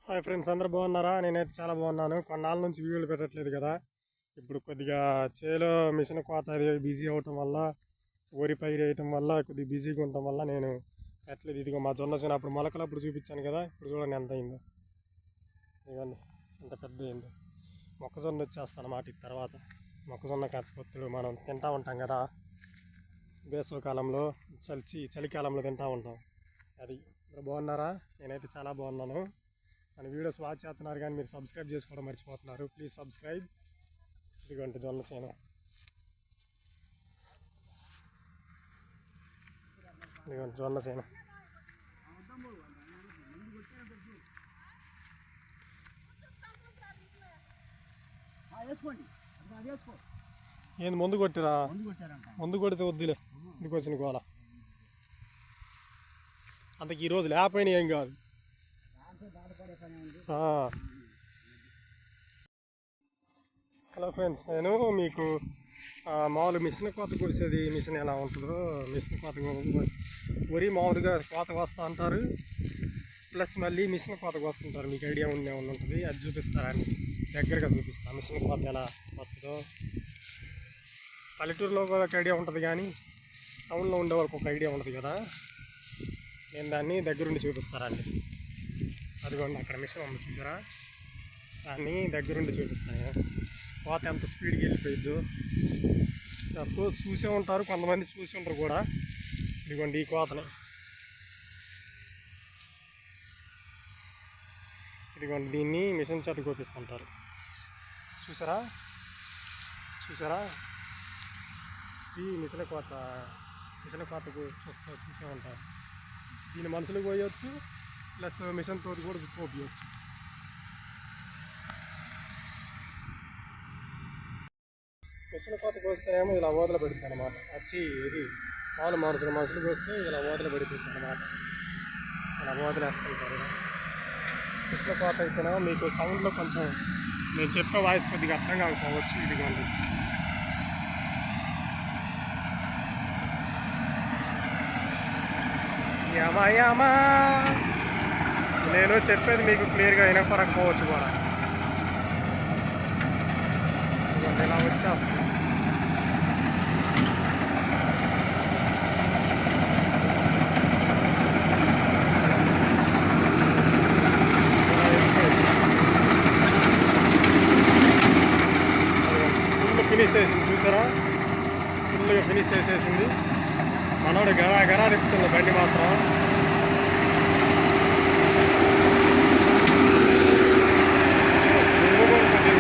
Hi friends, అందరూ బాగున్నారా? నేనైతే చాలా బాగున్నాను. కొన్నాళ్ళ నుంచి వీడియోలు పెట్టట్లేదు కదా. ఇప్పుడు కొద్దిగా చేలో మిషన్ కోత బిజీ అవటం వల్ల, వరి పైరు వేయటం వల్ల కొద్దిగా బిజీగా ఉండటం వల్ల నేను పెట్టలేదు. ఇదిగో మా జొన్న చేను అప్పుడు మొలకలు అప్పుడు చూపించాను కదా. ఇప్పుడు చూడండి ఎంత అయిందో. ఇదిగోండి ఎంత పెద్ద అయిందో. మొక్కజొన్న వచ్చేస్తాను అన్నమాట. తర్వాత మొక్కజొన్న కత్తిపత్తులు మనం తింటూ ఉంటాం కదా, వేసవి కాలంలో చలికాలంలో తింటూ ఉంటాం. అది ఇప్పుడు బాగున్నారా? నేనైతే చాలా బాగున్నాను. మన వీడియోస్ వాచ్ చేస్తున్నారు కానీ మీరు సబ్స్క్రైబ్ చేసుకోవడం మర్చిపోతున్నారు. Please subscribe. ఇదిగోండి జొన్న చేను, ఇదిగోండి జొన్న చేను. ఏంది ముందు కొట్టిరా? ముందు కొడితే వద్దులే, ఇందుకు వచ్చిన గోల. అంతకు ఈరోజు లేకపోయినా ఏం కాదు. హలో ఫ్రెండ్స్, నేను మీకు మామూలు మిషన్ కోత కూర్చేది మిషన్ ఎలా ఉంటుందో, మిషన్ కోత వరి మామూలుగా కోత వస్తూ అంటారు, ప్లస్ మళ్ళీ మిషన్ కోతకు వస్తుంటారు. మీకు ఐడియా ఉండే ఉంటుంది, అది చూపిస్తారని దగ్గరగా చూపిస్తాను. మిషన్ కోత ఎలా వస్తుందో పల్లెటూరులో ఒక ఐడియా ఉంటుంది కానీ టౌన్లో ఉండే వాళ్ళకి ఒక ఐడియా ఉంటుంది కదా. నేను దాన్ని దగ్గరుండి చూపిస్తారండి. అదిగోండి అక్కడ మిషన్ ఉంది చూసారా, దాన్ని దగ్గరుండి చూపిస్తాను. కోత ఎంత స్పీడ్కి వెళ్ళిపోయిద్దో అఫ్కోర్స్ చూసే ఉంటారు, కొంతమంది చూసి ఉంటారు కూడా. ఇదిగోండి ఈ కోతని, ఇదిగోండి దీన్ని మిషన్ చేత కోపిస్తుంటారు. చూసారా చూసారా, ఈ మిషన్ కోతకు చూసే ఉంటారు. దీన్ని మనుషులు పోయొచ్చు, ప్లస్ మిషన్ తోటి కూడా కోపియచ్చు. మిషన్ కోతకు వస్తేనేమో ఇలా ఓదలు పడుతుంది అనమాట. వచ్చి ఇది మామూలు మనుషులకు వస్తే ఇలా ఓదలు పడిపోతుంది అనమాట. ఇలా ఓదలేస్తుంటారు. మిషన్ కోత అయితేనేమో మీకు సౌండ్లో కొంచెం నేను చెప్పే వాయిస్ కొద్దిగా అర్థం కాకపోవచ్చు. ఇదిగోండి యమా నేను చెప్పేది మీకు క్లియర్గా వినపడకపోవచ్చు కూడా. ఇలా వచ్చేస్తుంది. ఫుల్ ఫినిష్ చేసింది చూసారా, ఫుల్గా ఫినిష్ చేసేసింది. మనోడు గరా తిప్పుతుంది బండి మాత్రం.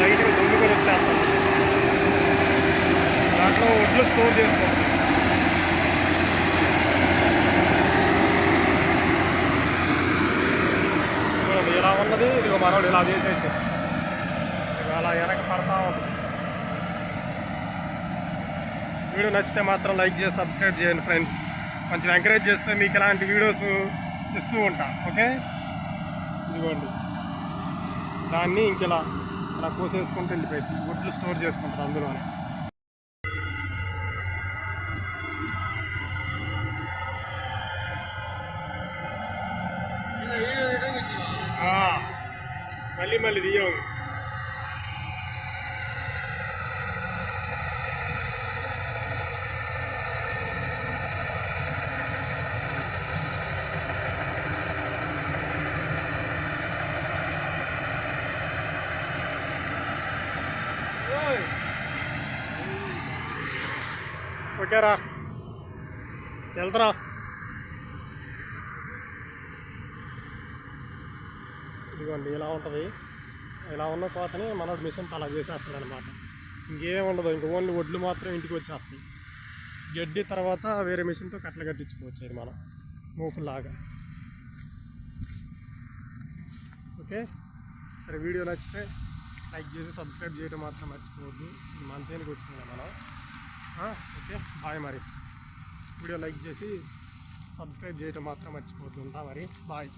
లైట్గా దొంగ కూడా వచ్చేస్తాం. దాంట్లో ఒడ్లు స్టోర్ చేసుకోండి. ఇలా ఉన్నది ఇదిగో మనోడు ఇలా చేసేసి అలా వెనక పడతా ఉంటుంది. వీడియో నచ్చితే మాత్రం లైక్ చేసి సబ్స్క్రైబ్ చేయండి ఫ్రెండ్స్. కొంచెం ఎంకరేజ్ చేస్తే మీకు ఇలాంటి వీడియోస్ ఇస్తూ ఉంటా. ఓకే, ఇదిగోండి దాన్ని ఇంకెలా ఇలా కోసేసుకుంటూ వెళ్ళిపోయింది. ఒడ్లు స్టోర్ చేసుకుంటారు అందులోనే. మళ్ళీ దియ్యం. ఓకేరా, వెళ్తారా? ఇదిగోండి ఇలా ఉంటుంది. ఇలా ఉన్న కోతని మనోడు మిషన్ అలా చేసేస్తాడు అనమాట. ఇంకేం ఉండదు, ఇంక ఓన్లీ ఒడ్లు మాత్రం ఇంటికి వచ్చేస్తాయి. గడ్డి తర్వాత వేరే మిషన్తో కట్టలు కట్టించుకోవచ్చు అది మనం మూపులాగా. ఓకే, సరే వీడియో నచ్చితే లైక్ చేసి సబ్స్క్రైబ్ చేయడం మాత్రం మర్చిపోవద్దు. మన చేనుకి వచ్చింది మనం. Okay bye. మరి వీడియో లైక్ చేసి సబ్స్క్రైబ్ చేయడం మాత్రం మర్చిపోతూ ఉంటా. మరి బాయ్.